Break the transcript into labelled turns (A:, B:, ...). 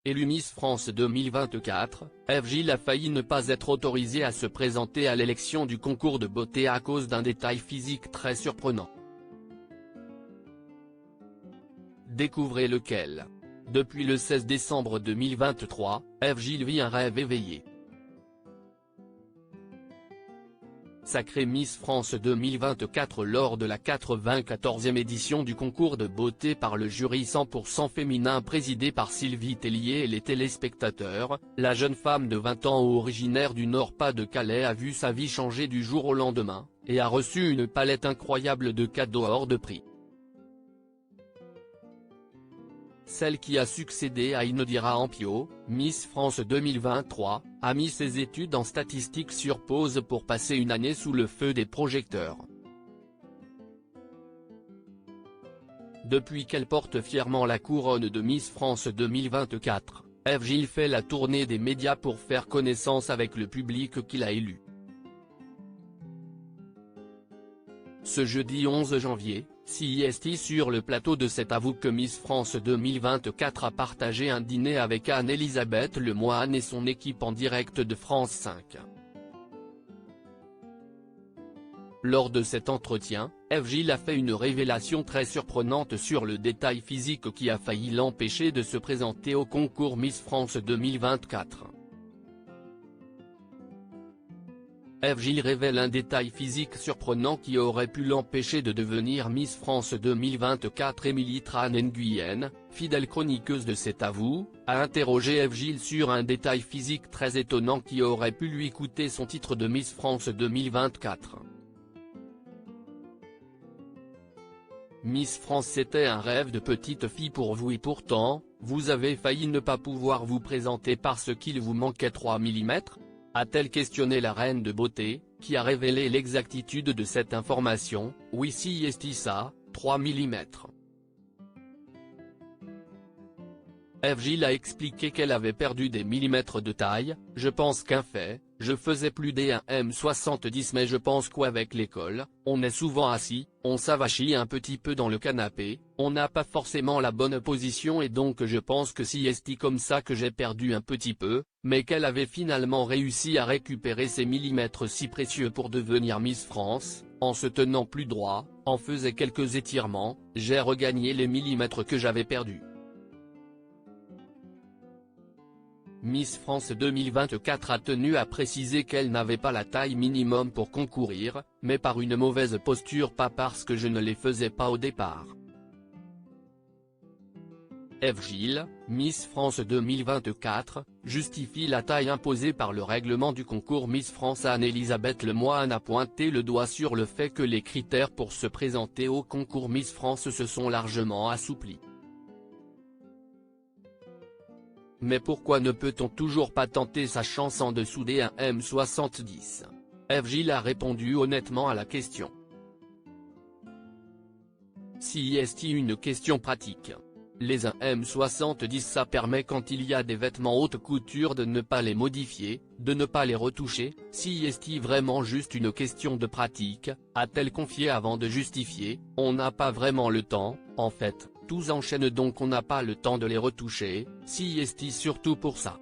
A: Élue Miss France 2024, Eve Gilles a failli ne pas être autorisée à se présenter à l'élection du concours de beauté à cause d'un détail physique très surprenant. Découvrez lequel. Depuis le 16 décembre 2023, Eve Gilles vit un rêve éveillé. Sacrée Miss France 2024 lors de la 94e édition du concours de beauté par le jury 100% féminin présidé par Sylvie Tellier et les téléspectateurs, la jeune femme de 20 ans originaire du Nord-Pas-de-Calais a vu sa vie changer du jour au lendemain, et a reçu une palette incroyable de cadeaux hors de prix. Celle qui a succédé à Inodira Ampio, Miss France 2023, a mis ses études en statistique sur pause pour passer une année sous le feu des projecteurs. Depuis qu'elle porte fièrement la couronne de Miss France 2024, Eve Gilles fait la tournée des médias pour faire connaissance avec le public qui l'a élue. Ce jeudi 11 janvier, CIST sur le plateau de C'est à vous que Miss France 2024 a partagé un dîner avec Anne-Elisabeth Lemoine et son équipe en direct de France 5. Lors de cet entretien, Eve Gilles a fait une révélation très surprenante sur le détail physique qui a failli l'empêcher de se présenter au concours Miss France 2024. Eve Gilles révèle un détail physique surprenant qui aurait pu l'empêcher de devenir Miss France 2024. Émilie Tran Nguyen, fidèle chroniqueuse de C'est à vous, a interrogé Eve Gilles sur un détail physique très étonnant qui aurait pu lui coûter son titre de Miss France 2024. Miss France, c'était un rêve de petite fille pour vous et pourtant, vous avez failli ne pas pouvoir vous présenter parce qu'il vous manquait 3 mm ? A-t-elle questionné la reine de beauté, qui a révélé l'exactitude de cette information? Oui, si est ça, 3 mm. Eve Gilles a expliqué qu'elle avait perdu des millimètres de taille. Je pense qu'un fait, je faisais plus des 1m70 mais je pense qu'avec l'école, on est souvent assis, on s'avachit un petit peu dans le canapé, on n'a pas forcément la bonne position et donc je pense que si c'est comme ça que j'ai perdu un petit peu, mais qu'elle avait finalement réussi à récupérer ces millimètres si précieux pour devenir Miss France, en se tenant plus droit, en faisant quelques étirements, j'ai regagné les millimètres que j'avais perdus. Miss France 2024 a tenu à préciser qu'elle n'avait pas la taille minimum pour concourir, mais par une mauvaise posture, pas parce que je ne les faisais pas au départ. Eve Gilles, Miss France 2024, justifie la taille imposée par le règlement du concours Miss France. Anne-Elisabeth Lemoine a pointé le doigt sur le fait que les critères pour se présenter au concours Miss France se sont largement assouplis. Mais pourquoi ne peut-on toujours pas tenter sa chance en dessous des 1m70 ? Eve Gilles a répondu honnêtement à la question. Si est une question pratique. Les 1m70 ça permet quand il y a des vêtements haute couture de ne pas les modifier, de ne pas les retoucher. Si est vraiment juste une question de pratique, a-t-elle confié avant de justifier, on n'a pas vraiment le temps, en fait. Tous enchaînent donc on n'a pas le temps de les retoucher, si est surtout pour ça.